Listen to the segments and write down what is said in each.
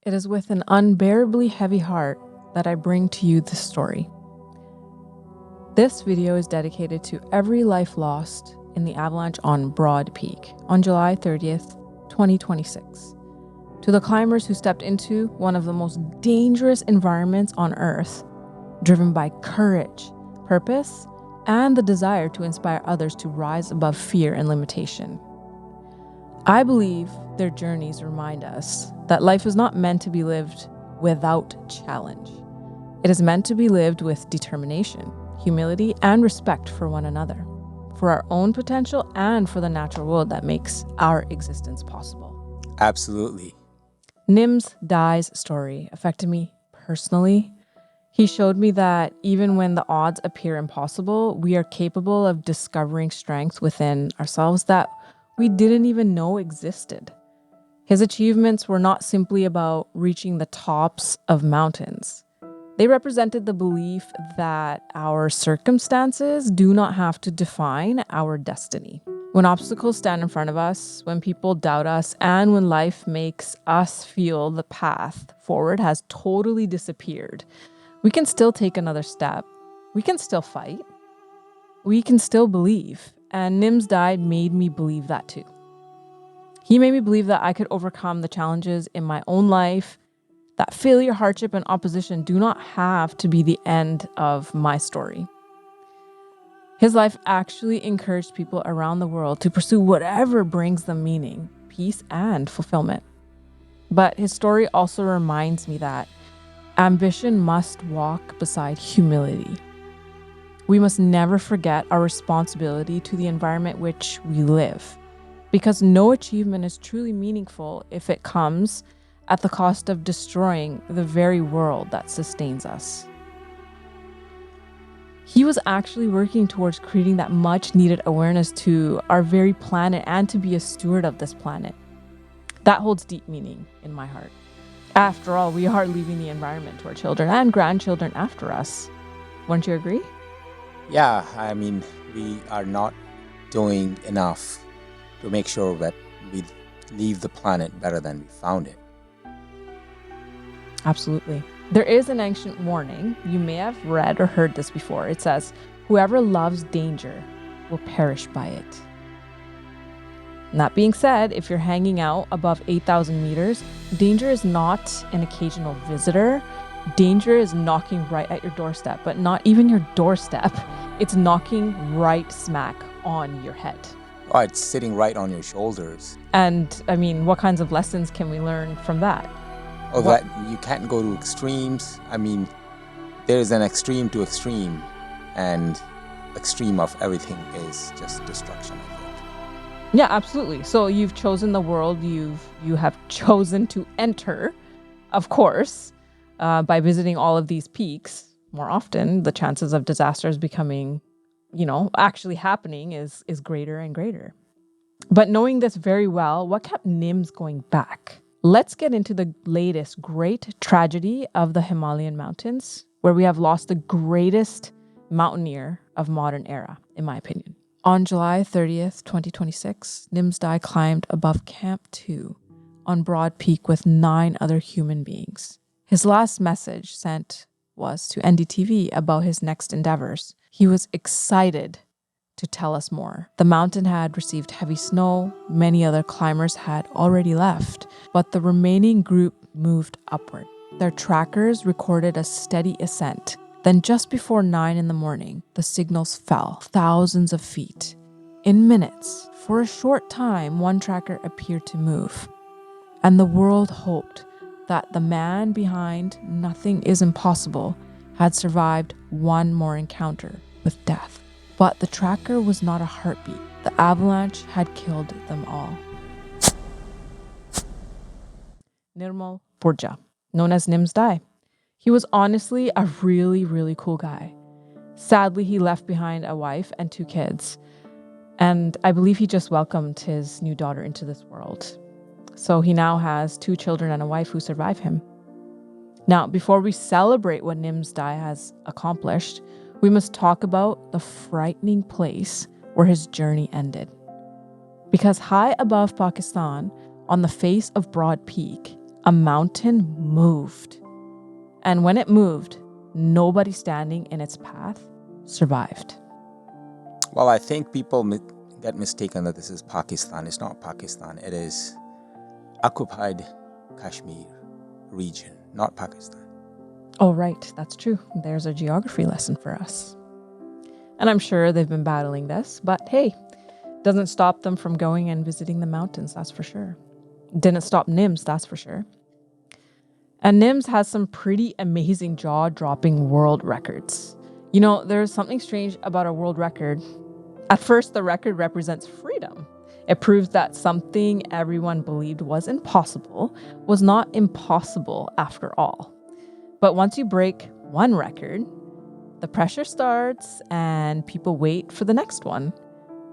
It is with an unbearably heavy heart that I bring to you this story. This video is dedicated to every life lost in the avalanche on Broad Peak on July 30th, 2026. To the climbers who stepped into one of the most dangerous environments on Earth, driven by courage, purpose, and the desire to inspire others to rise above fear and limitation. I believe their journeys remind us that life is not meant to be lived without challenge. It is meant to be lived with determination, humility, and respect for one another, for our own potential and for the natural world that makes our existence possible. Absolutely. Nims Dai's story affected me personally. He showed me that even when the odds appear impossible, we are capable of discovering strength within ourselves that we didn't even know existed. His achievements were not simply about reaching the tops of mountains. They represented the belief that our circumstances do not have to define our destiny. When obstacles stand in front of us, when people doubt us, and when life makes us feel the path forward has totally disappeared, we can still take another step. We can still fight. We can still believe. And Nims Dai made me believe that too. He made me believe that I could overcome the challenges in my own life, that failure, hardship, and opposition do not have to be the end of my story. His life actually encouraged people around the world to pursue whatever brings them meaning, peace, and fulfillment. But his story also reminds me that ambition must walk beside humility. We must never forget our responsibility to the environment which we live, because no achievement is truly meaningful if it comes at the cost of destroying the very world that sustains us. He was actually working towards creating that much needed awareness to our very planet and to be a steward of this planet. That holds deep meaning in my heart. After all, we are leaving the environment to our children and grandchildren after us. Wouldn't you agree? Yeah, I mean, we are not doing enough to make sure that we leave the planet better than we found it. Absolutely. There is an ancient warning. You may have read or heard this before. It says, whoever loves danger will perish by it. And that being said, if you're hanging out above 8,000 meters, danger is not an occasional visitor. Danger is knocking right at your doorstep, but not even your doorstep. It's knocking right smack on your head. Oh, it's sitting right on your shoulders. And I mean, what kinds of lessons can we learn from that? Oh, that you can't go to extremes. I mean, there's an extreme to extreme, and extreme of everything is just destruction, I think. Yeah, absolutely. So you've chosen the world you have chosen to enter, of course, by visiting all of these peaks more often. The chances of disasters becoming, actually happening is greater and greater. But knowing this very well, what kept Nims going back? Let's get into the latest great tragedy of the Himalayan mountains, where we have lost the greatest mountaineer of modern era, in my opinion. On July 30th, 2026, Nims Dai climbed above Camp 2 on Broad Peak with 9 other human beings. His last message sent was to NDTV about his next endeavors. He was excited to tell us more. The mountain had received heavy snow. Many other climbers had already left, but the remaining group moved upward. Their trackers recorded a steady ascent. Then just before 9 in the morning, the signals fell thousands of feet. In minutes, for a short time, one tracker appeared to move, and the world hoped that the man behind Nothing is Impossible had survived one more encounter with death. But the tracker was not a heartbeat. The avalanche had killed them all. Nirmal Purja, known as Nims Dai. He was honestly a really, really cool guy. Sadly, he left behind a wife and 2 kids. And I believe he just welcomed his new daughter into this world. So he now has 2 children and a wife who survive him. Now, before we celebrate what Nims Dai has accomplished, we must talk about the frightening place where his journey ended. Because high above Pakistan, on the face of Broad Peak, a mountain moved. And when it moved, nobody standing in its path survived. Well, I think people get mistaken that this is Pakistan. It's not Pakistan. It is occupied Kashmir region, not Pakistan. Oh, right. That's true. There's a geography lesson for us. And I'm sure they've been battling this, but hey, doesn't stop them from going and visiting the mountains, that's for sure. Didn't stop Nims, that's for sure. And Nims has some pretty amazing jaw-dropping world records. You know, there's something strange about a world record. At first, the record represents freedom. It proves that something everyone believed was impossible was not impossible after all. But once you break one record, the pressure starts and people wait for the next one.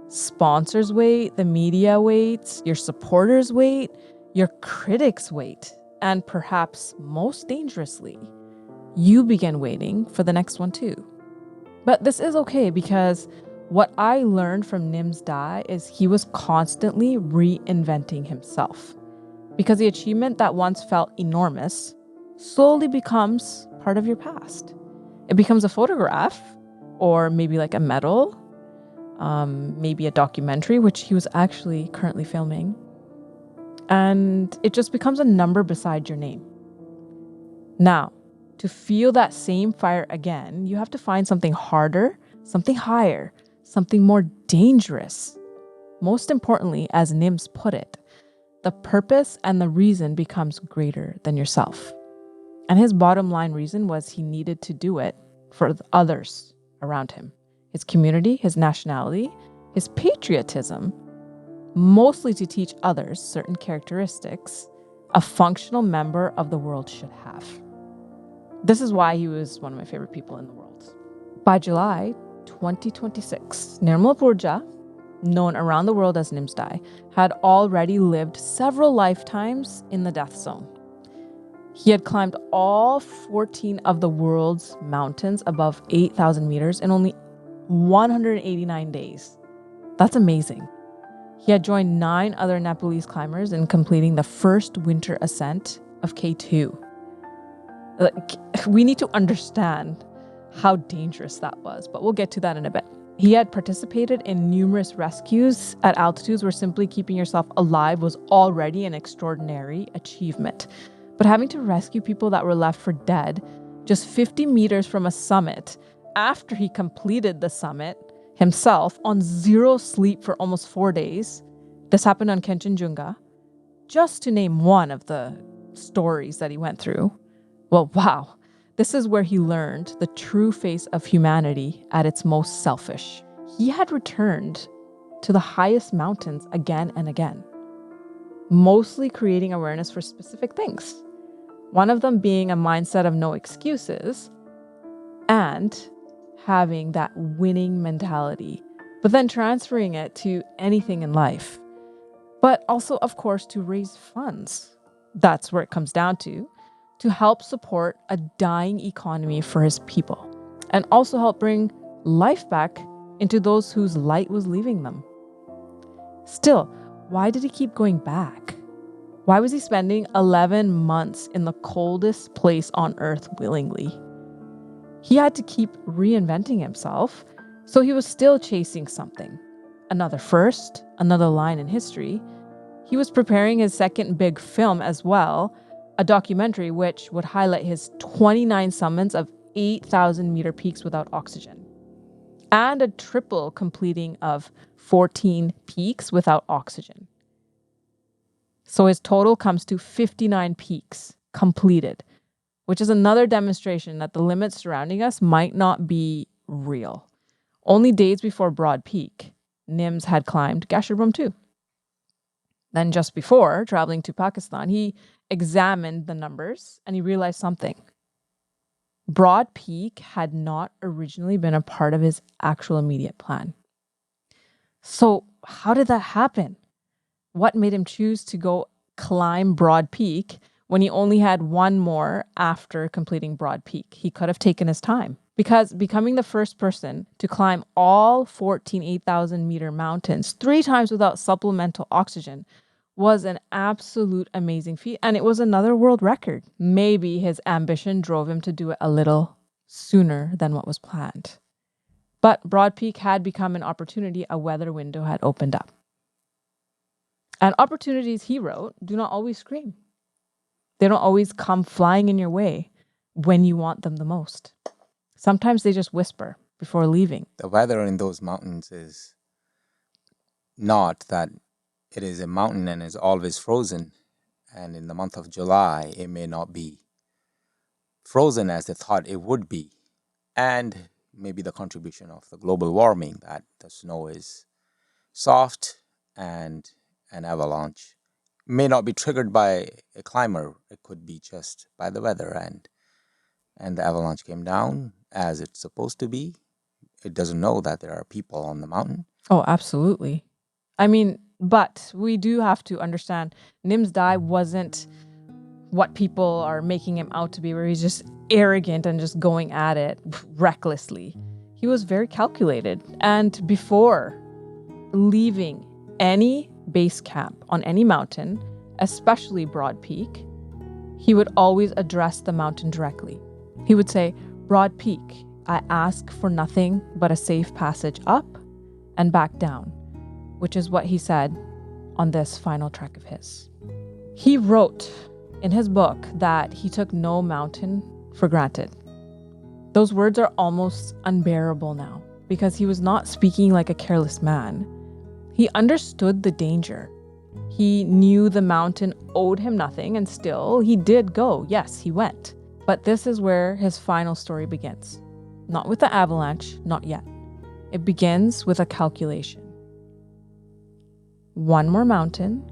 Sponsors wait, the media waits, your supporters wait, your critics wait, and perhaps most dangerously, you begin waiting for the next one too. But this is okay because what I learned from Nims Dai is he was constantly reinventing himself. Because the achievement that once felt enormous slowly becomes part of your past. It becomes a photograph, or maybe like a medal, maybe a documentary, which he was actually currently filming. And it just becomes a number beside your name. Now, to feel that same fire again, you have to find something harder, something higher, something more dangerous. Most importantly, as Nims put it, the purpose and the reason becomes greater than yourself. And his bottom line reason was he needed to do it for the others around him. His community, his nationality, his patriotism, mostly to teach others certain characteristics a functional member of the world should have. This is why he was one of my favorite people in the world. By July 2026, Nirmal Purja, known around the world as Nims Dai, had already lived several lifetimes in the death zone. He had climbed all 14 of the world's mountains above 8,000 meters in only 189 days. That's amazing. He had joined 9 other Nepalese climbers in completing the first winter ascent of K2. We need to understand how dangerous that was, but we'll get to that in a bit. He had participated in numerous rescues at altitudes where simply keeping yourself alive was already an extraordinary achievement. But having to rescue people that were left for dead just 50 meters from a summit after he completed the summit himself on 0 sleep for almost 4 days, this happened on Kanchenjunga, just to name one of the stories that he went through. Well, wow. This is where he learned the true face of humanity at its most selfish. He had returned to the highest mountains again and again, mostly creating awareness for specific things. One of them being a mindset of no excuses and having that winning mentality, but then transferring it to anything in life. But also, of course, to raise funds. That's where it comes down to help support a dying economy for his people, and also help bring life back into those whose light was leaving them. Still, why did he keep going back? Why was he spending 11 months in the coldest place on earth willingly? He had to keep reinventing himself, so he was still chasing something. Another first, another line in history. He was preparing his second big film as well, a documentary which would highlight his 29 summits of 8,000 meter peaks without oxygen, and a triple completing of 14 peaks without oxygen. So his total comes to 59 peaks completed, which is another demonstration that the limits surrounding us might not be real. Only days before Broad Peak, Nims had climbed Gasherbrum 2. Then just before traveling to Pakistan, he examined the numbers and he realized something. Broad Peak had not originally been a part of his actual immediate plan. So how did that happen? What made him choose to go climb Broad Peak when he only had one more after completing Broad Peak? He could have taken his time, because becoming the first person to climb all 14 8,000 meter mountains 3 times without supplemental oxygen was an absolute amazing feat, and it was another world record. Maybe his ambition drove him to do it a little sooner than what was planned. But Broad Peak had become an opportunity, a weather window had opened up. And opportunities, he wrote, do not always scream. They don't always come flying in your way when you want them the most. Sometimes they just whisper before leaving. The weather in those mountains is not that it is a mountain and is always frozen. And in the month of July, it may not be frozen as they thought it would be. And maybe the contribution of the global warming, that the snow is soft and an avalanche may not be triggered by a climber. It could be just by the weather, and the avalanche came down as it's supposed to be. It doesn't know that there are people on the mountain. Oh, absolutely. I mean, but we do have to understand Nims Dai wasn't what people are making him out to be, where he's just arrogant and just going at it recklessly. He was very calculated. And before leaving any base camp on any mountain, especially Broad Peak, he would always address the mountain directly. He would say, "Broad Peak, I ask for nothing but a safe passage up and back down," which is what he said on this final trek of his. He wrote in his book that he took no mountain for granted. Those words are almost unbearable now because he was not speaking like a careless man. He understood the danger. He knew the mountain owed him nothing, and still he did go. Yes, he went. But this is where his final story begins. Not with the avalanche, not yet. It begins with a calculation. One more mountain,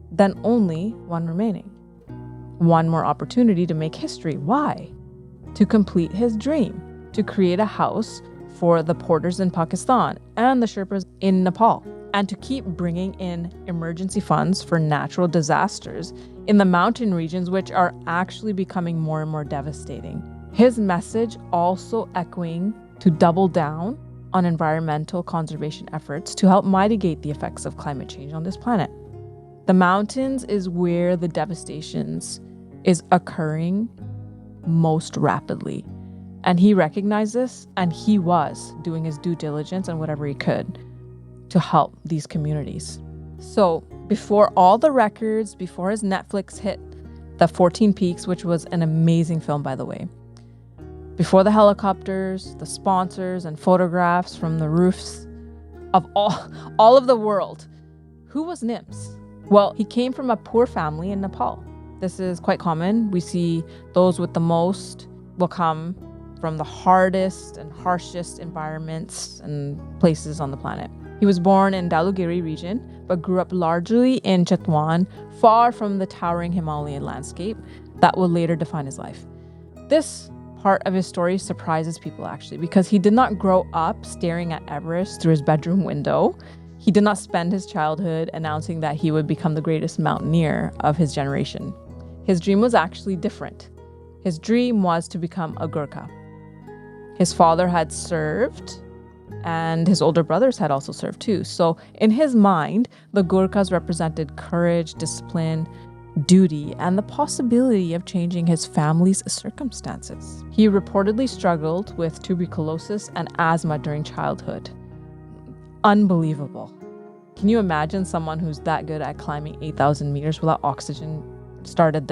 then only one remaining. One more opportunity to make history. Why? To complete his dream, to create a house for the porters in Pakistan and the Sherpas in Nepal, and to keep bringing in emergency funds for natural disasters in the mountain regions, which are actually becoming more and more devastating. His message also echoing to double down on environmental conservation efforts to help mitigate the effects of climate change on this planet. The mountains is where the devastations is occurring most rapidly. And he recognized this, and he was doing his due diligence and whatever he could to help these communities. So before all the records, before his Netflix hit the 14 Peaks, which was an amazing film, by the way, before the helicopters, the sponsors, and photographs from the roofs of all of the world, who was Nims? Well, he came from a poor family in Nepal. This is quite common. We see those with the most will come from the hardest and harshest environments and places on the planet. He was born in Dhaulagiri region, but grew up largely in Chitwan, far from the towering Himalayan landscape that will later define his life. This part of his story surprises people actually, because he did not grow up staring at Everest through his bedroom window. He did not spend his childhood announcing that he would become the greatest mountaineer of his generation. His dream was actually different. His dream was to become a Gurkha. His father had served, and his older brothers had also served too. So in his mind, the Gurkhas represented courage, discipline, duty, and the possibility of changing his family's circumstances. He reportedly struggled with tuberculosis and asthma during childhood. Unbelievable. Can you imagine someone who's that good at climbing 8,000 meters without oxygen started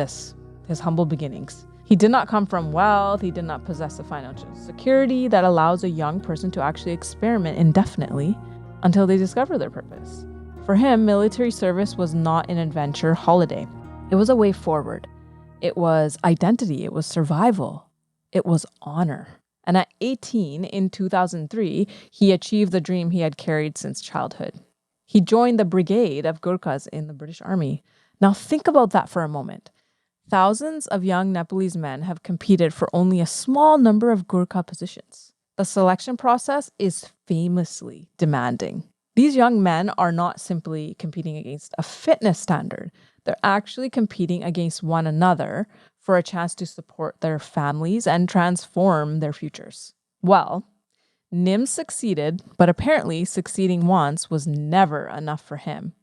his humble beginnings? He did not come from wealth. He did not possess a financial security that allows a young person to actually experiment indefinitely until they discover their purpose. For him, military service was not an adventure holiday. It was a way forward. It was identity. It was survival. It was honor. And at 18 in 2003, he achieved the dream he had carried since childhood. He joined the brigade of Gurkhas in the British Army. Now think about that for a moment. Thousands of young Nepalese men have competed for only a small number of Gurkha positions. The selection process is famously demanding. These young men are not simply competing against a fitness standard. They're actually competing against one another for a chance to support their families and transform their futures. Well, Nims succeeded, but apparently succeeding once was never enough for him.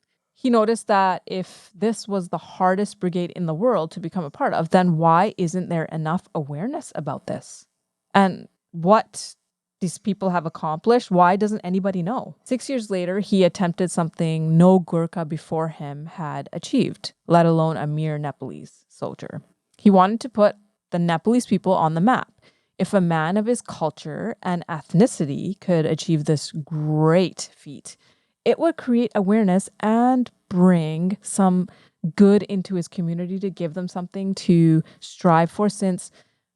He noticed that if this was the hardest brigade in the world to become a part of, then why isn't there enough awareness about this? And what these people have accomplished, why doesn't anybody know? 6 years later, he attempted something no Gurkha before him had achieved, let alone a mere Nepalese soldier. He wanted to put the Nepalese people on the map. If a man of his culture and ethnicity could achieve this great feat, it would create awareness and bring some good into his community to give them something to strive for, since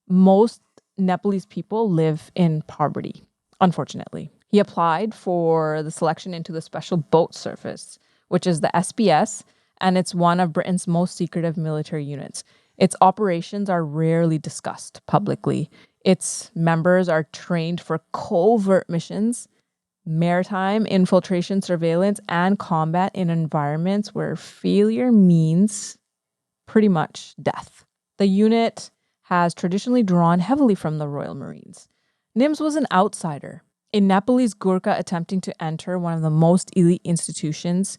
most Nepalese people live in poverty, unfortunately. He applied for the selection into the Special Boat Service, which is the SBS, and it's one of Britain's most secretive military units. Its operations are rarely discussed publicly. Its members are trained for covert missions, maritime infiltration, surveillance, and combat in environments where failure means pretty much death. The unit has traditionally drawn heavily from the Royal Marines. Nims was an outsider, a Nepalese Gurkha attempting to enter one of the most elite institutions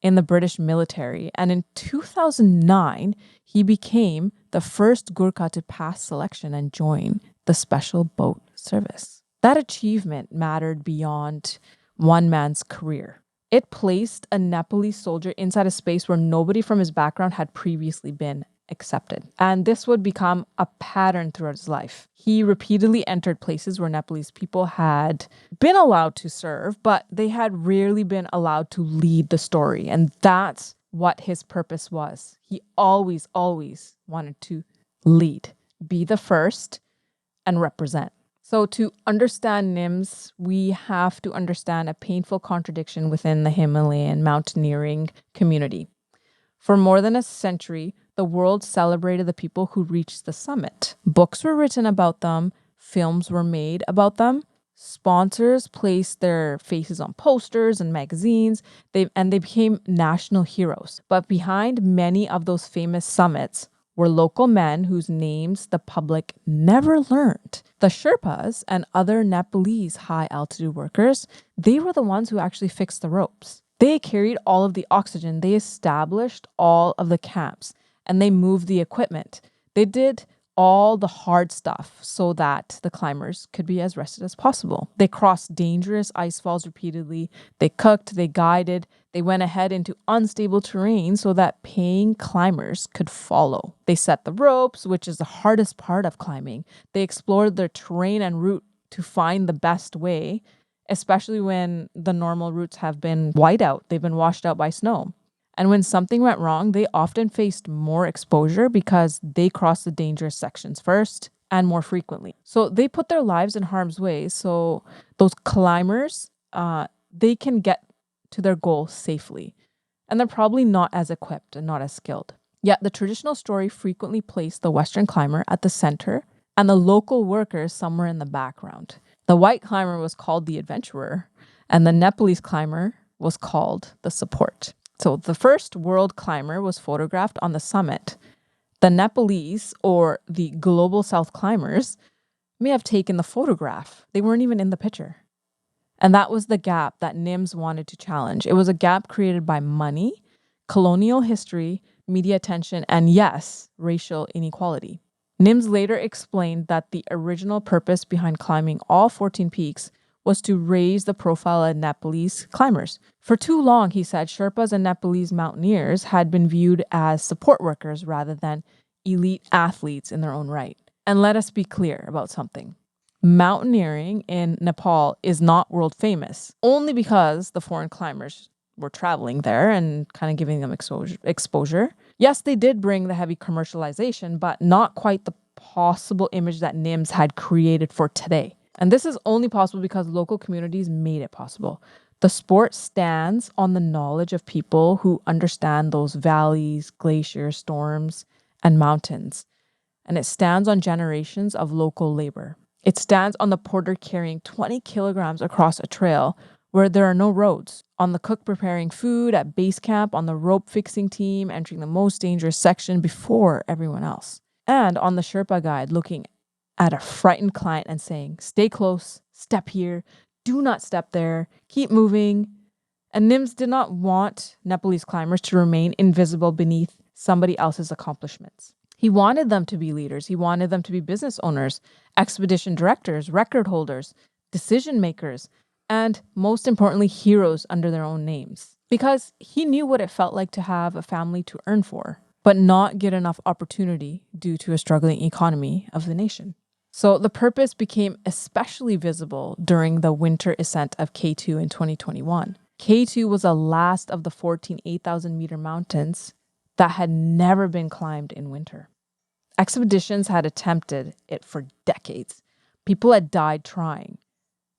in the British military. And in 2009, he became the first Gurkha to pass selection and join the Special Boat Service. That achievement mattered beyond one man's career. It placed a Nepalese soldier inside a space where nobody from his background had previously been accepted. And this would become a pattern throughout his life. He repeatedly entered places where Nepalese people had been allowed to serve, but they had rarely been allowed to lead the story. And that's what his purpose was. He always wanted to lead, be the first, and represent. So to understand Nims, we have to understand a painful contradiction within the Himalayan mountaineering community. For more than a century, the world celebrated the people who reached the summit. Books were written about them, films were made about them, sponsors placed their faces on posters and magazines, they became national heroes. But behind many of those famous summits were local men whose names the public never learned. The Sherpas and other Nepalese high-altitude workers, they were the ones who actually fixed the ropes. They carried all of the oxygen, they established all of the camps, and they moved the equipment. They did all the hard stuff so that the climbers could be as rested as possible. They crossed dangerous ice falls repeatedly. They cooked, they guided, they went ahead into unstable terrain so that paying climbers could follow. They set the ropes, which is the hardest part of climbing. They explored their terrain and route to find the best way, especially when the normal routes have been white out. They've been washed out by snow. And when something went wrong, they often faced more exposure because they crossed the dangerous sections first and more frequently. So they put their lives in harm's way so those climbers, they can get to their goal safely. And they're probably not as equipped and not as skilled. Yet the traditional story frequently placed the Western climber at the center and the local workers somewhere in the background. The white climber was called the adventurer, and the Nepalese climber was called the support. So the first world climber was photographed on the summit. The Nepalese, or the Global South climbers, may have taken the photograph. They weren't even in the picture. And that was the gap that Nims wanted to challenge. It was a gap created by money, colonial history, media attention, and yes, racial inequality. Nims later explained that the original purpose behind climbing all 14 peaks was to raise the profile of Nepalese climbers. For too long, he said, Sherpas and Nepalese mountaineers had been viewed as support workers rather than elite athletes in their own right. And let us be clear about something. Mountaineering in Nepal is not world famous, only because the foreign climbers were traveling there and kind of giving them exposure. Yes, they did bring the heavy commercialization, but not quite the possible image that Nims had created for today. And this is only possible because local communities made it possible. The sport stands on the knowledge of people who understand those valleys, glaciers, storms, and mountains. And it stands on generations of local labor. It stands on the porter carrying 20 kilograms across a trail where there are no roads, on the cook preparing food at base camp, on the rope fixing team entering the most dangerous section before everyone else, and on the Sherpa guide looking at a frightened client and saying, stay close, step here, do not step there, keep moving, And Nims did not want Nepalese climbers to remain invisible beneath somebody else's accomplishments. He wanted them to be leaders. He wanted them to be business owners, expedition directors, record holders, decision makers, and most importantly, heroes under their own names. Because he knew what it felt like to have a family to earn for, but not get enough opportunity due to a struggling economy of the nation. So the purpose became especially visible during the winter ascent of K2 in 2021. K2 was the last of the 14 8,000 meter mountains that had never been climbed in winter. Expeditions had attempted it for decades. People had died trying.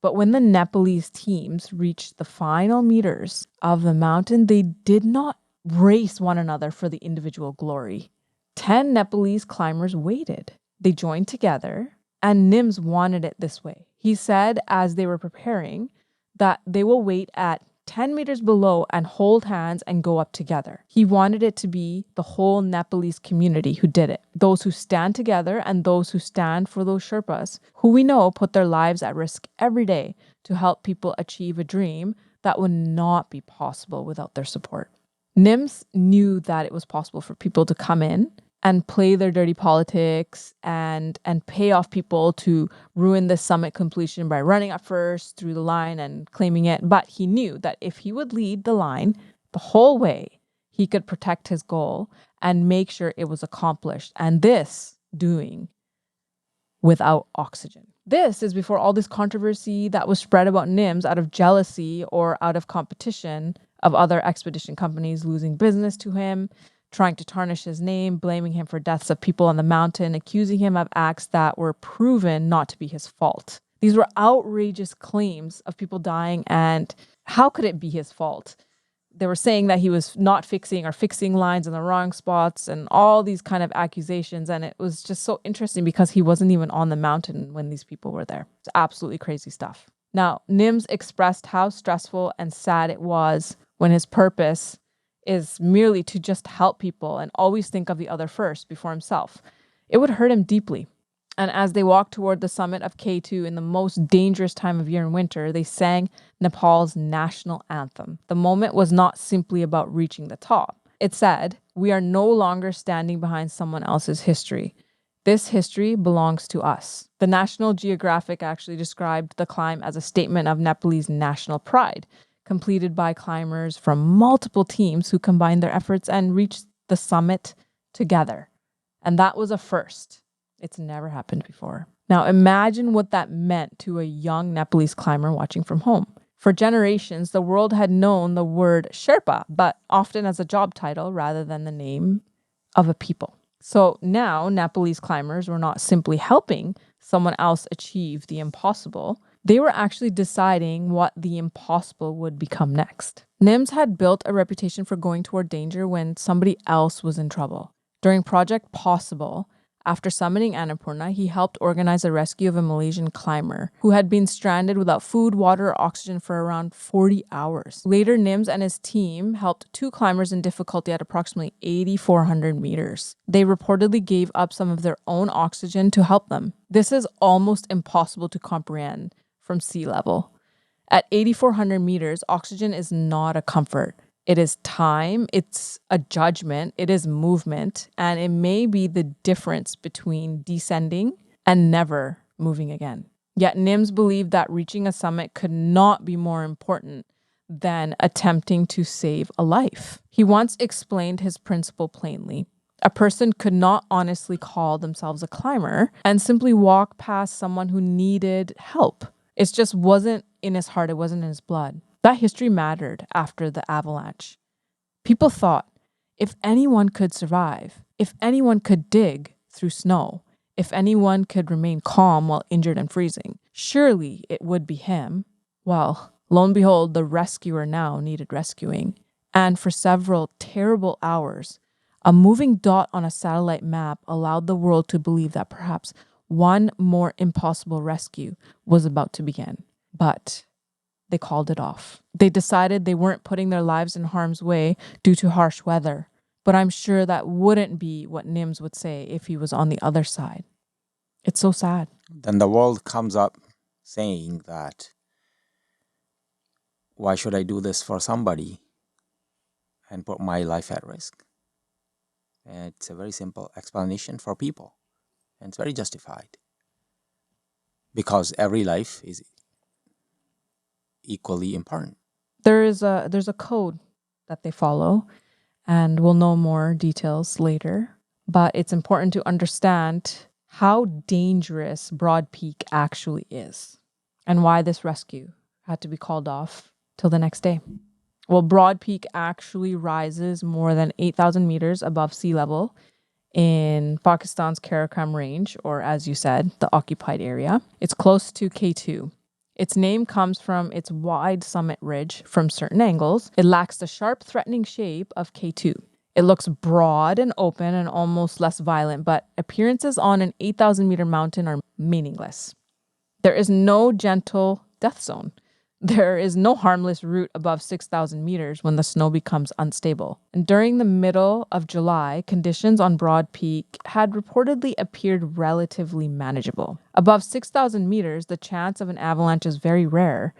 But when the Nepalese teams reached the final meters of the mountain, they did not race one another for the individual glory. 10 Nepalese climbers waited. They joined together, and Nims wanted it this way. He said as they were preparing that they will wait at 10 meters below and hold hands and go up together. He wanted it to be the whole Nepalese community who did it. Those who stand together and those who stand for those Sherpas, who we know put their lives at risk every day to help people achieve a dream that would not be possible without their support. Nims knew that it was possible for people to come in and play their dirty politics and pay off people to ruin the summit completion by running up first through the line and claiming it. But he knew that if he would lead the line the whole way, he could protect his goal and make sure it was accomplished. And this doing without oxygen. This is before all this controversy that was spread about Nims out of jealousy or out of competition of other expedition companies losing business to him, trying to tarnish his name, blaming him for deaths of people on the mountain, accusing him of acts that were proven not to be his fault. These were outrageous claims of people dying, and how could it be his fault? They were saying that he was not fixing or fixing lines in the wrong spots and all these kind of accusations. And it was just so interesting because he wasn't even on the mountain when these people were there. It's absolutely crazy stuff. Now, Nims expressed how stressful and sad it was when his purpose is merely to just help people and always think of the other first before himself. It would hurt him deeply. And as they walked toward the summit of K2 in the most dangerous time of year in winter, they sang Nepal's national anthem. The moment was not simply about reaching the top. It said, "We are no longer standing behind someone else's history. This history belongs to us." The National Geographic actually described the climb as a statement of Nepalese national pride, completed by climbers from multiple teams who combined their efforts and reached the summit together. And that was a first. It's never happened before. Now imagine what that meant to a young Nepalese climber watching from home. For generations, the world had known the word Sherpa, but often as a job title rather than the name of a people. So now Nepalese climbers were not simply helping someone else achieve the impossible. They were actually deciding what the impossible would become next. Nims had built a reputation for going toward danger when somebody else was in trouble. During Project Possible, after summiting Annapurna, he helped organize a rescue of a Malaysian climber who had been stranded without food, water, or oxygen for around 40 hours. Later, Nims and his team helped 2 climbers in difficulty at approximately 8,400 meters. They reportedly gave up some of their own oxygen to help them. This is almost impossible to comprehend from sea level. At 8,400 meters, oxygen is not a comfort. It is time, it's a judgment, it is movement, and it may be the difference between descending and never moving again. Yet Nims believed that reaching a summit could not be more important than attempting to save a life. He once explained his principle plainly. A person could not honestly call themselves a climber and simply walk past someone who needed help. It just wasn't in his heart, it wasn't in his blood. That history mattered after the avalanche. People thought, if anyone could survive, if anyone could dig through snow, if anyone could remain calm while injured and freezing, surely it would be him. Well, lo and behold, the rescuer now needed rescuing. And for several terrible hours, a moving dot on a satellite map allowed the world to believe that perhaps one more impossible rescue was about to begin. But they called it off. They decided they weren't putting their lives in harm's way due to harsh weather. But I'm sure that wouldn't be what Nims would say if he was on the other side. It's so sad. Then the world comes up saying that why should I do this for somebody and put my life at risk? And it's a very simple explanation for people, and it's very justified, because every life is equally important. There's a code that they follow, and we'll know more details later. But it's important to understand how dangerous Broad Peak actually is and why this rescue had to be called off till the next day. Well, Broad Peak actually rises more than 8,000 meters above sea level in Pakistan's Karakoram range, or as you said, the occupied area. It's close to K2. Its name comes from its wide summit ridge from certain angles. It lacks the sharp, threatening shape of K2. It looks broad and open and almost less violent, but appearances on an 8,000 meter mountain are meaningless. There is no gentle death zone. There is no harmless route above 6,000 meters when the snow becomes unstable. And during the middle of July, conditions on Broad Peak had reportedly appeared relatively manageable. Above 6,000 meters, the chance of an avalanche is very rare.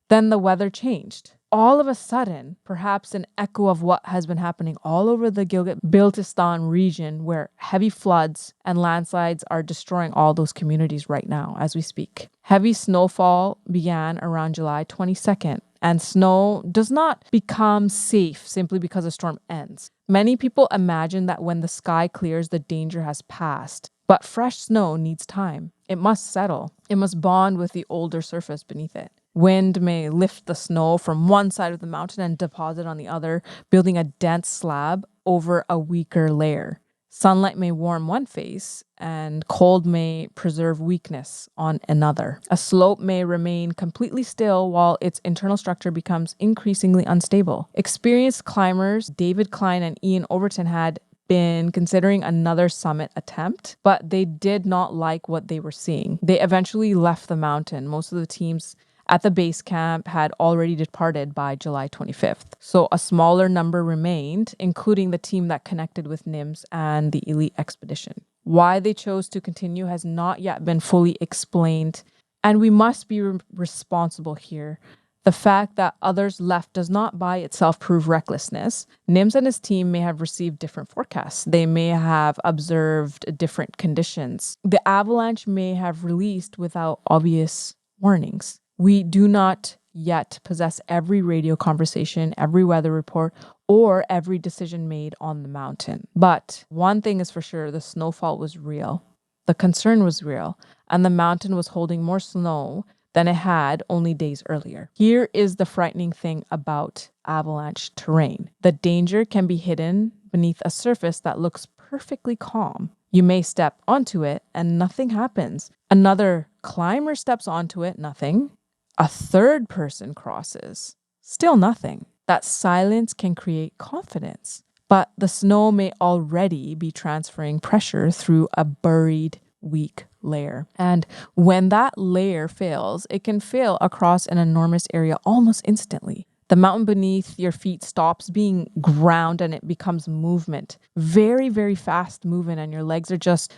Then the weather changed. All of a sudden, perhaps an echo of what has been happening all over the Gilgit-Baltistan region, where heavy floods and landslides are destroying all those communities right now as we speak. Heavy snowfall began around July 22nd, and snow does not become safe simply because a storm ends. Many people imagine that when the sky clears, the danger has passed. But fresh snow needs time. It must settle. It must bond with the older surface beneath it. Wind may lift the snow from one side of the mountain and deposit on the other, building a dense slab over a weaker layer. Sunlight may warm one face, and cold may preserve weakness on another. A slope may remain completely still while its internal structure becomes increasingly unstable. Experienced climbers David Klein and Ian Overton had been considering another summit attempt, but they did not like what they were seeing. They eventually left the mountain. Most of the teams at the base camp had already departed by July 25th. So a smaller number remained, including the team that connected with Nims and the elite expedition. Why they chose to continue has not yet been fully explained, and we must be responsible here. The fact that others left does not by itself prove recklessness. Nims and his team may have received different forecasts. They may have observed different conditions. The avalanche may have released without obvious warnings. We do not yet possess every radio conversation, every weather report, or every decision made on the mountain. But one thing is for sure, the snowfall was real. The concern was real, and the mountain was holding more snow than it had only days earlier. Here is the frightening thing about avalanche terrain. The danger can be hidden beneath a surface that looks perfectly calm. You may step onto it and nothing happens. Another climber steps onto it, nothing. A third person crosses, still nothing. That silence can create confidence, but the snow may already be transferring pressure through a buried, weak layer. And when that layer fails, it can fail across an enormous area almost instantly. The mountain beneath your feet stops being ground and it becomes movement. Very, very fast movement, and your legs are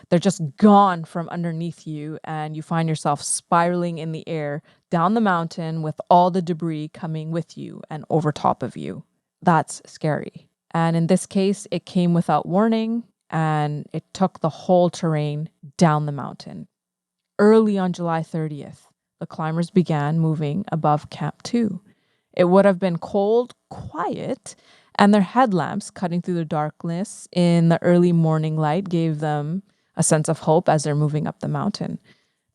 they're just gone from underneath you, and you find yourself spiraling in the air down the mountain with all the debris coming with you and over top of you. That's scary. And in this case, it came without warning, and it took the whole terrain down the mountain. Early on July 30th, the climbers began moving above Camp 2. It would have been cold, quiet, and their headlamps cutting through the darkness in the early morning light gave them a sense of hope as they're moving up the mountain.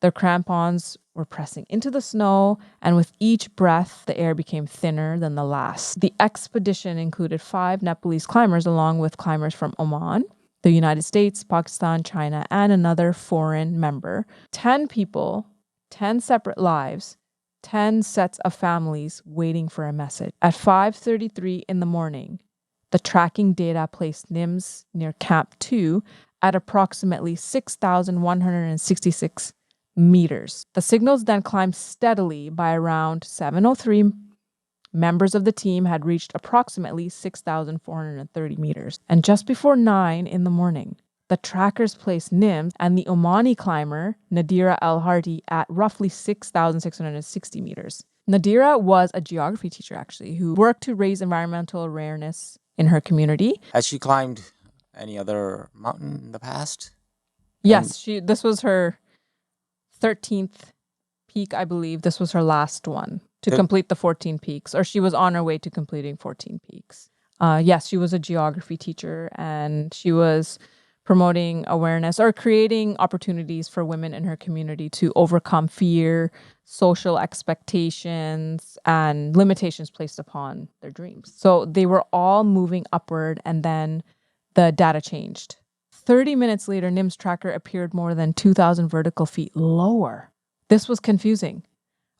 Their crampons were pressing into the snow, and with each breath, the air became thinner than the last. The expedition included 5 Nepalese climbers, along with climbers from Oman, the United States, Pakistan, China, and another foreign member. 10 people, 10 separate lives, 10 sets of families waiting for a message. At 5:33 in the morning, the tracking data placed Nims near Camp 2 at approximately 6,166 meters. The signals then climbed steadily. By around 7:03, members of the team had reached approximately 6,430 meters. And just before 9 in the morning, the trackers placed Nims and the Omani climber, Nadira Al-Harti, at roughly 6,660 meters. Nadira was a geography teacher, actually, who worked to raise environmental awareness in her community. Has she climbed any other mountain in the past? Yes, this was her 13th peak, I believe. This was her last one to complete the 14 peaks, or she was on her way to completing 14 peaks. Yes, she was a geography teacher, and she was promoting awareness or creating opportunities for women in her community to overcome fear, social expectations, and limitations placed upon their dreams. So they were all moving upward, and then the data changed. 30 minutes later, Nims' tracker appeared more than 2,000 vertical feet lower. This was confusing.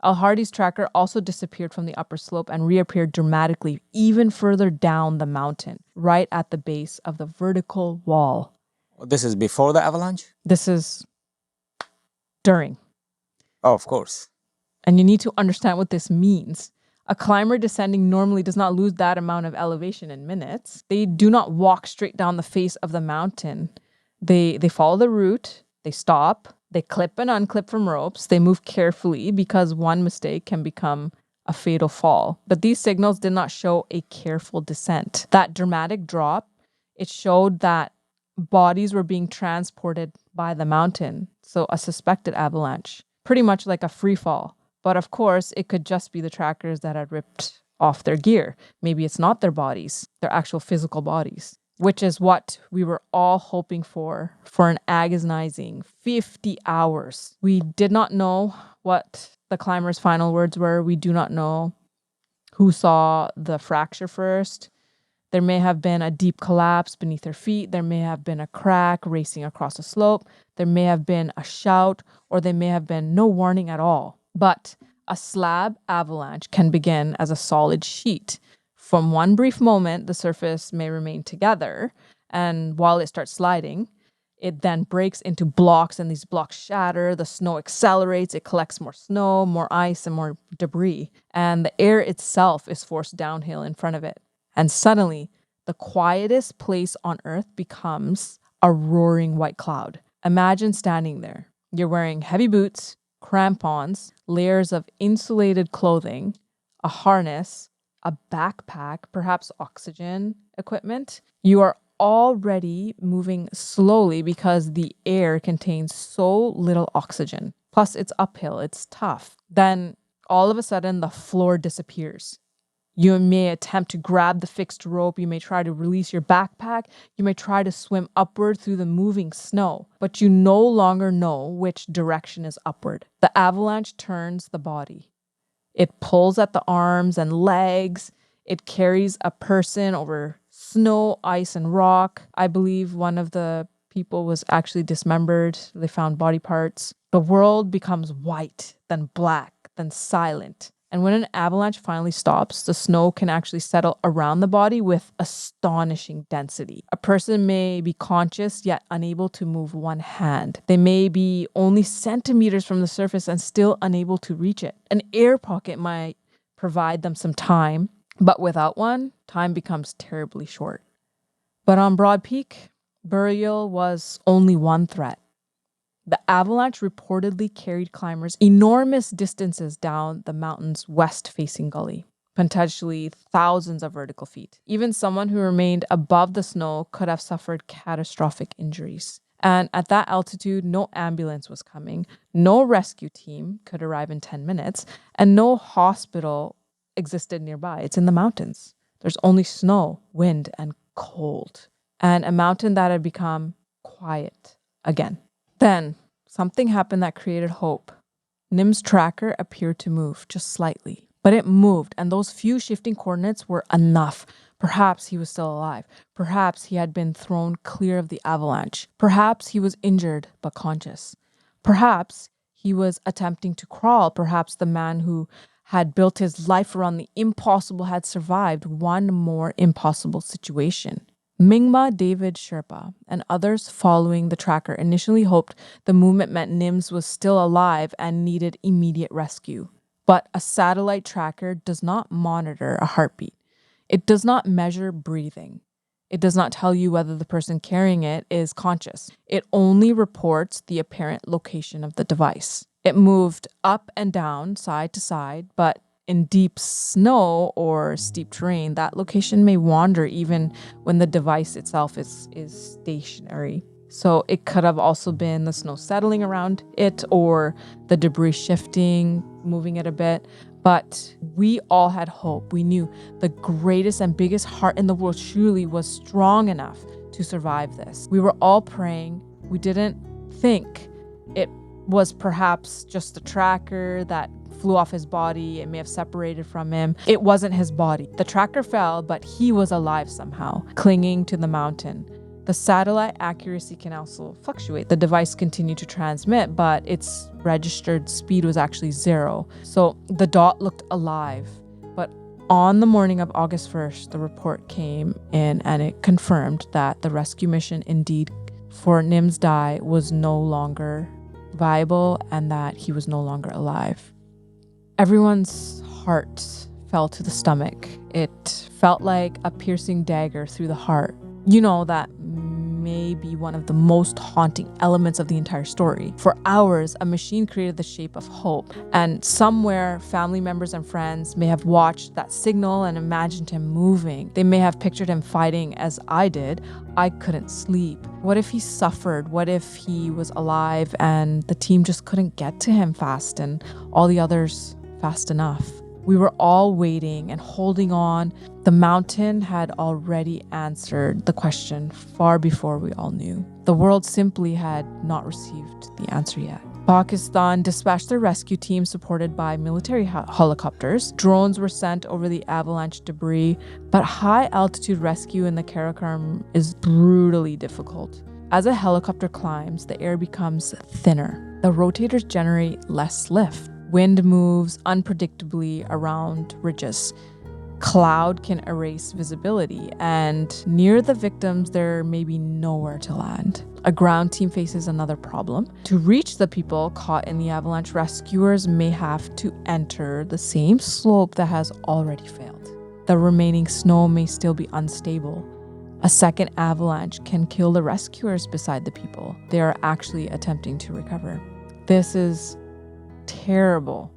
Al-Hardi's tracker also disappeared from the upper slope and reappeared dramatically even further down the mountain, right at the base of the vertical wall. This is before the avalanche? This is during. Oh, of course. And you need to understand what this means. A climber descending normally does not lose that amount of elevation in minutes. They do not walk straight down the face of the mountain. They follow the route, they stop, they clip and unclip from ropes, they move carefully because one mistake can become a fatal fall. But these signals did not show a careful descent. That dramatic drop, it showed that bodies were being transported by the mountain. So a suspected avalanche, pretty much like a free fall. But of course, it could just be the trackers that had ripped off their gear. Maybe it's not their bodies, their actual physical bodies, which is what we were all hoping for an agonizing 50 hours. We did not know what the climber's final words were. We do not know who saw the fracture first. There may have been a deep collapse beneath their feet. There may have been a crack racing across a slope. There may have been a shout, or there may have been no warning at all. But a slab avalanche can begin as a solid sheet. From one brief moment, the surface may remain together, and while it starts sliding, it then breaks into blocks, and these blocks shatter. The snow accelerates. It collects more snow, more ice, and more debris. And the air itself is forced downhill in front of it. And suddenly, the quietest place on earth becomes a roaring white cloud. Imagine standing there. You're wearing heavy boots, crampons, layers of insulated clothing, a harness, a backpack, perhaps oxygen equipment. You are already moving slowly because the air contains so little oxygen. Plus, it's uphill, it's tough. Then, all of a sudden, the floor disappears. You may attempt to grab the fixed rope. You may try to release your backpack. You may try to swim upward through the moving snow, but you no longer know which direction is upward. The avalanche turns the body. It pulls at the arms and legs. It carries a person over snow, ice, and rock. I believe one of the people was actually dismembered. They found body parts. The world becomes white, then black, then silent. And when an avalanche finally stops, the snow can actually settle around the body with astonishing density. A person may be conscious yet unable to move one hand. They may be only centimeters from the surface and still unable to reach it. An air pocket might provide them some time, but without one, time becomes terribly short. But on Broad Peak, burial was only one threat. The avalanche reportedly carried climbers enormous distances down the mountain's west-facing gully, potentially thousands of vertical feet. Even someone who remained above the snow could have suffered catastrophic injuries. And at that altitude, no ambulance was coming, no rescue team could arrive in 10 minutes, and no hospital existed nearby. It's in the mountains. There's only snow, wind, and cold. And a mountain that had become quiet again. Then, something happened that created hope. Nims' tracker appeared to move just slightly, but it moved, and those few shifting coordinates were enough. Perhaps he was still alive. Perhaps he had been thrown clear of the avalanche. Perhaps he was injured but conscious. Perhaps he was attempting to crawl. Perhaps the man who had built his life around the impossible had survived one more impossible situation. Mingma David Sherpa and others following the tracker initially hoped the movement meant Nims was still alive and needed immediate rescue. But a satellite tracker does not monitor a heartbeat. It does not measure breathing. It does not tell you whether the person carrying it is conscious. It only reports the apparent location of the device. It moved up and down, side to side, but in deep snow or steep terrain, that location may wander even when the device itself is stationary. So it could have also been the snow settling around it or the debris shifting, moving it a bit. But we all had hope. We knew the greatest and biggest heart in the world truly was strong enough to survive this. We were all praying. We didn't think it was perhaps just the tracker that flew off his body. It may have separated from him. It wasn't his body. The tracker fell, but he was alive somehow, clinging to the mountain. The satellite accuracy can also fluctuate. The device continued to transmit, but its registered speed was actually 0. So the dot looked alive. But on the morning of August 1st, the report came in and it confirmed that the rescue mission indeed for Nims Dai was no longer viable and that he was no longer alive. Everyone's heart fell to the stomach. It felt like a piercing dagger through the heart. You know, that may be one of the most haunting elements of the entire story. For hours, a machine created the shape of hope, and somewhere family members and friends may have watched that signal and imagined him moving. They may have pictured him fighting as I did. I couldn't sleep. What if he suffered? What if he was alive and the team just couldn't get to him fast and all the others fast enough? We were all waiting and holding on. The mountain had already answered the question far before we all knew. The world simply had not received the answer yet. Pakistan dispatched their rescue team supported by military helicopters. Drones were sent over the avalanche debris, but high altitude rescue in the Karakoram is brutally difficult. As a helicopter climbs, the air becomes thinner. The rotators generate less lift. Wind moves unpredictably around ridges. Cloud can erase visibility, and near the victims, there may be nowhere to land. A ground team faces another problem. To reach the people caught in the avalanche, rescuers may have to enter the same slope that has already failed. The remaining snow may still be unstable. A second avalanche can kill the rescuers beside the people they are actually attempting to recover. This is terrible.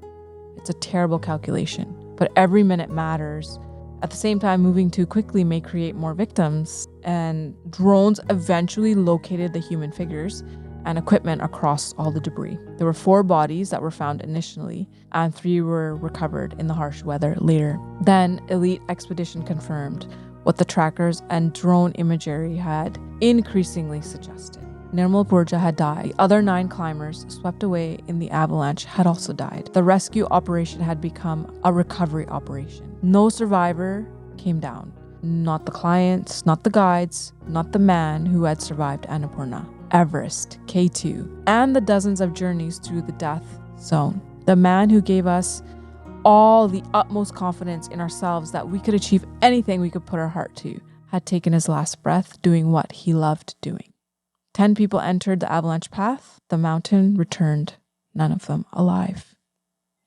It's a terrible calculation, but every minute matters. At the same time, moving too quickly may create more victims, and drones eventually located the human figures and equipment across all the debris. There were 4 bodies that were found initially, and 3 were recovered in the harsh weather later. Then, Elite Expedition confirmed what the trackers and drone imagery had increasingly suggested. Nirmal Purja had died. The other 9 climbers swept away in the avalanche had also died. The rescue operation had become a recovery operation. No survivor came down. Not the clients, not the guides, not the man who had survived Annapurna, Everest, K2, and the dozens of journeys through the death zone. The man who gave us all the utmost confidence in ourselves that we could achieve anything we could put our heart to had taken his last breath doing what he loved doing. 10 people entered the avalanche path. The mountain returned, none of them alive.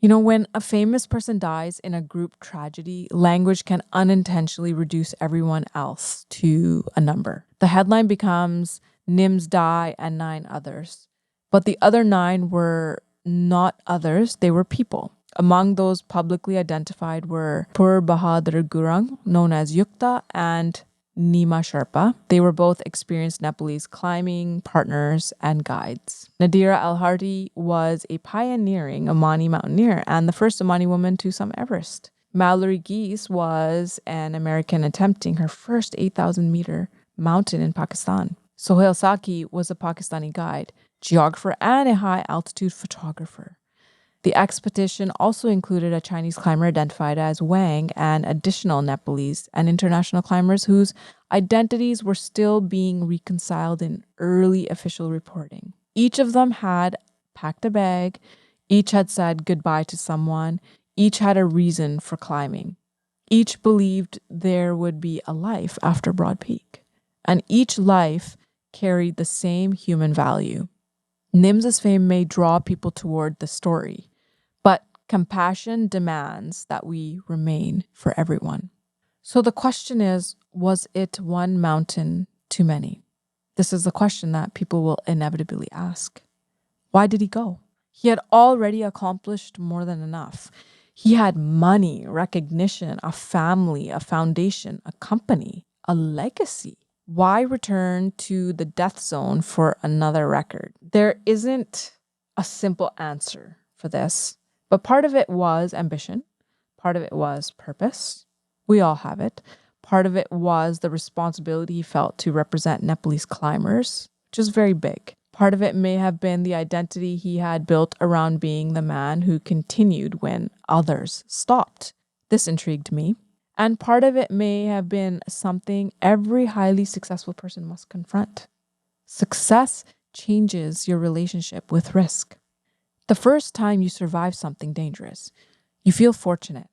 You know, when a famous person dies in a group tragedy, language can unintentionally reduce everyone else to a number. The headline becomes Nims Dai and 9 others. But the other 9 were not others, they were people. Among those publicly identified were Pur Bahadur Gurung, known as Yukta, and Nima Sherpa. They were both experienced Nepalese climbing partners and guides. Nadira Al-Hardi was a pioneering Omani mountaineer and the first Omani woman to summit Everest. Mallory Geese was an American attempting her first 8,000-meter mountain in Pakistan. Sohail Saki was a Pakistani guide, geographer, and a high-altitude photographer. The expedition also included a Chinese climber identified as Wang and additional Nepalese and international climbers whose identities were still being reconciled in early official reporting. Each of them had packed a bag, each had said goodbye to someone, each had a reason for climbing. Each believed there would be a life after Broad Peak, and each life carried the same human value. Nims's fame may draw people toward the story, but compassion demands that we remain for everyone. So the question is, was it one mountain too many? This is the question that people will inevitably ask. Why did he go? He had already accomplished more than enough. He had money, recognition, a family, a foundation, a company, a legacy. Why return to the death zone for another record? There isn't a simple answer for this, but part of it was ambition. Part of it was purpose. We all have it. Part of it was the responsibility he felt to represent Nepalese climbers, which is very big. Part of it may have been the identity he had built around being the man who continued when others stopped. This intrigued me. And part of it may have been something every highly successful person must confront. Success changes your relationship with risk. The first time you survive something dangerous, you feel fortunate.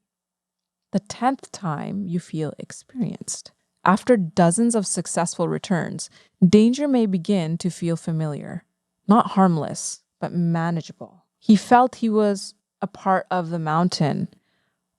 The 10th time, you feel experienced. After dozens of successful returns, danger may begin to feel familiar. Not harmless, but manageable. He felt he was a part of the mountain,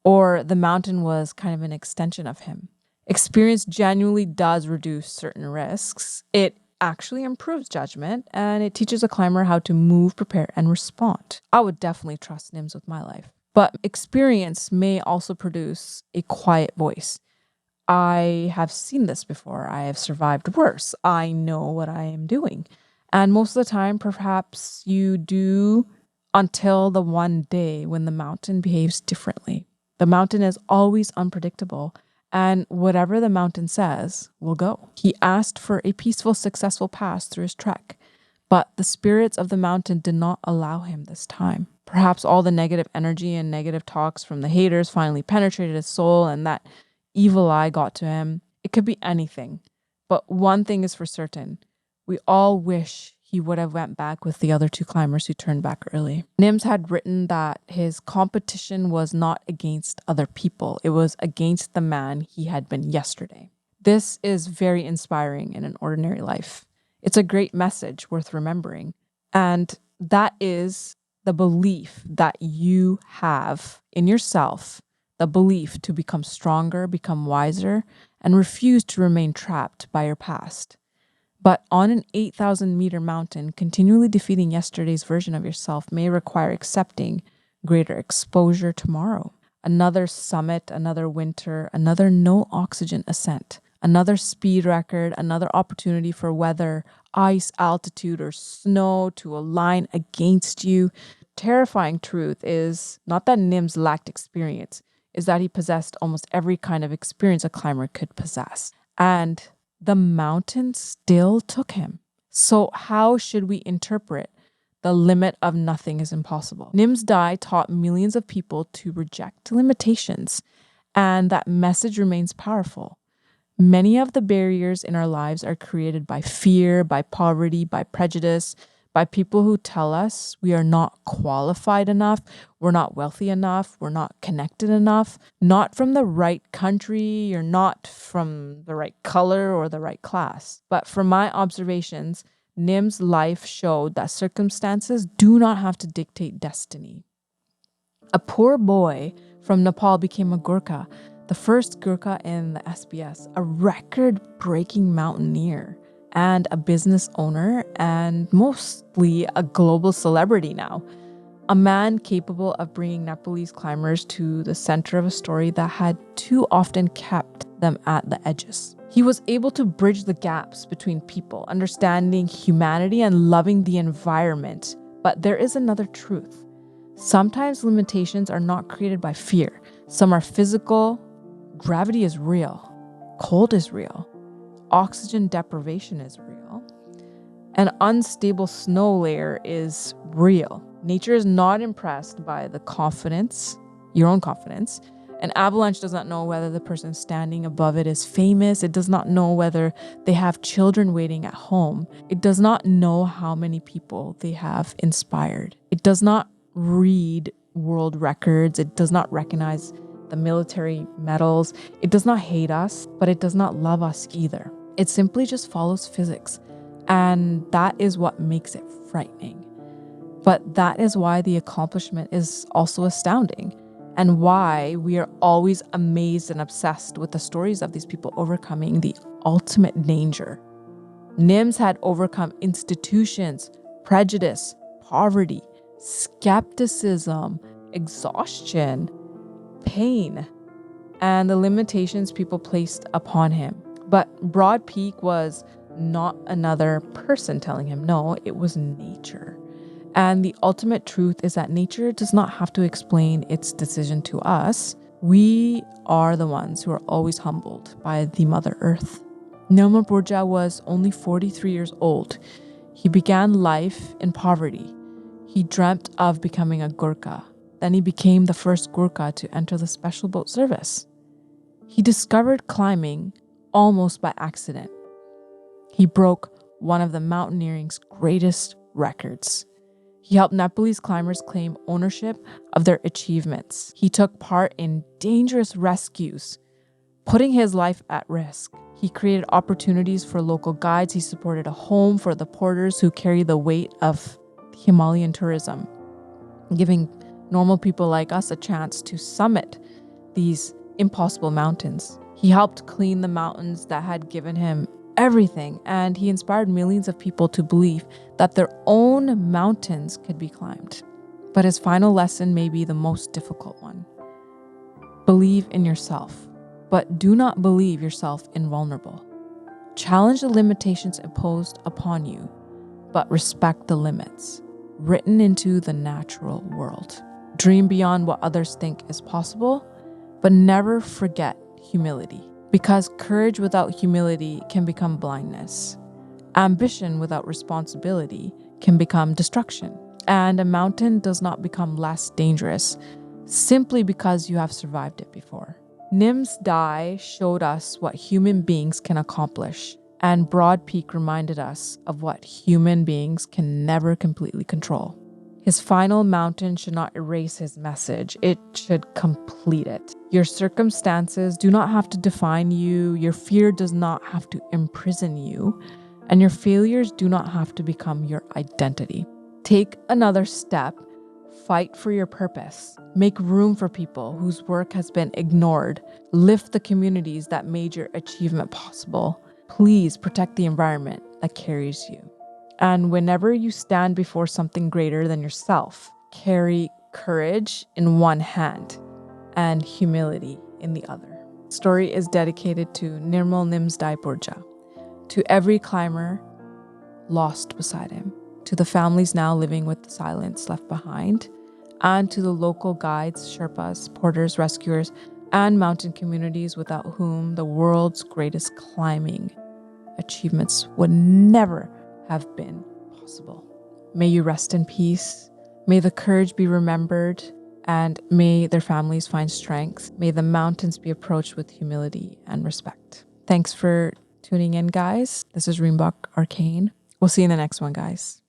or the mountain was kind of an extension of him. Experience genuinely does reduce certain risks. It actually improves judgment, and it teaches a climber how to move, prepare, and respond. I would definitely trust Nims with my life. But experience may also produce a quiet voice. I have seen this before. I have survived worse. I know what I am doing. And most of the time, perhaps you do, until the one day when the mountain behaves differently. The mountain is always unpredictable, and whatever the mountain says will go. He asked for a peaceful, successful pass through his trek, but the spirits of the mountain did not allow him this time. Perhaps all the negative energy and negative talks from the haters finally penetrated his soul, and that evil eye got to him. It could be anything, but one thing is for certain. We all wish he would have went back with the other two climbers who turned back early. Nims had written that his competition was not against other people. It was against the man he had been yesterday. This is very inspiring in an ordinary life. It's a great message worth remembering. And that is the belief that you have in yourself, the belief to become stronger, become wiser, and refuse to remain trapped by your past. But on an 8,000 meter mountain, continually defeating yesterday's version of yourself may require accepting greater exposure tomorrow. Another summit, another winter, another no oxygen ascent, another speed record, another opportunity for weather, ice, altitude, or snow to align against you. Terrifying truth is not that Nims lacked experience, is that he possessed almost every kind of experience a climber could possess. And the mountain still took him. So how should we interpret the limit of nothing is impossible? Nims Dai taught millions of people to reject limitations, and that message remains powerful. Many of the barriers in our lives are created by fear, by poverty, by prejudice, by people who tell us we are not qualified enough, we're not wealthy enough, we're not connected enough, not from the right country, or not from the right color or the right class. But from my observations, Nim's life showed that circumstances do not have to dictate destiny. A poor boy from Nepal became a Gurkha, the first Gurkha in the SBS, a record-breaking mountaineer, and a business owner, and mostly a global celebrity now. A man capable of bringing Nepalese climbers to the center of a story that had too often kept them at the edges. He was able to bridge the gaps between people, understanding humanity and loving the environment. But there is another truth. Sometimes limitations are not created by fear. Some are physical. Gravity is real. Cold is real. Oxygen deprivation is real. An unstable snow layer is real. Nature is not impressed by the confidence, your own confidence. An avalanche does not know whether the person standing above it is famous. It does not know whether they have children waiting at home. It does not know how many people they have inspired. It does not read world records. It does not recognize the military medals. It does not hate us, but it does not love us either. It simply just follows physics. And that is what makes it frightening. But that is why the accomplishment is also astounding, and why we are always amazed and obsessed with the stories of these people overcoming the ultimate danger. Nims had overcome institutions, prejudice, poverty, skepticism, exhaustion, pain and the limitations people placed upon him. But Broad Peak was not another person telling him no, it was nature. And the ultimate truth is that nature does not have to explain its decision to us. We are the ones who are always humbled by the Mother Earth. Nirmal Purja was only 43 years old. He began life in poverty. He dreamt of becoming a Gurkha. Then he became the first Gurkha to enter the special boat service. He discovered climbing almost by accident. He broke one of the mountaineering's greatest records. He helped Nepalese climbers claim ownership of their achievements. He took part in dangerous rescues, putting his life at risk. He created opportunities for local guides. He supported a home for the porters who carry the weight of Himalayan tourism, giving normal people like us a chance to summit these impossible mountains. He helped clean the mountains that had given him everything, and he inspired millions of people to believe that their own mountains could be climbed. But his final lesson may be the most difficult one. Believe in yourself, but do not believe yourself invulnerable. Challenge the limitations imposed upon you, but respect the limits written into the natural world. Dream beyond what others think is possible, but never forget humility. Because courage without humility can become blindness. Ambition without responsibility can become destruction. And a mountain does not become less dangerous simply because you have survived it before. Nims Dai showed us what human beings can accomplish, and Broad Peak reminded us of what human beings can never completely control. His final mountain should not erase his message. It should complete it. Your circumstances do not have to define you. Your fear does not have to imprison you. And your failures do not have to become your identity. Take another step. Fight for your purpose. Make room for people whose work has been ignored. Lift the communities that made your achievement possible. Please protect the environment that carries you. And whenever you stand before something greater than yourself, carry courage in one hand and humility in the other. The story is dedicated to Nirmal Nims Dai Purja, to every climber lost beside him, to the families now living with the silence left behind, and to the local guides, Sherpas, porters, rescuers, and mountain communities without whom the world's greatest climbing achievements would never have been possible. May you rest in peace. May the courage be remembered, and may their families find strength. May the mountains be approached with humility and respect. Thanks for tuning in, guys. This is Reimbach Arcane. We'll see you in the next one, guys.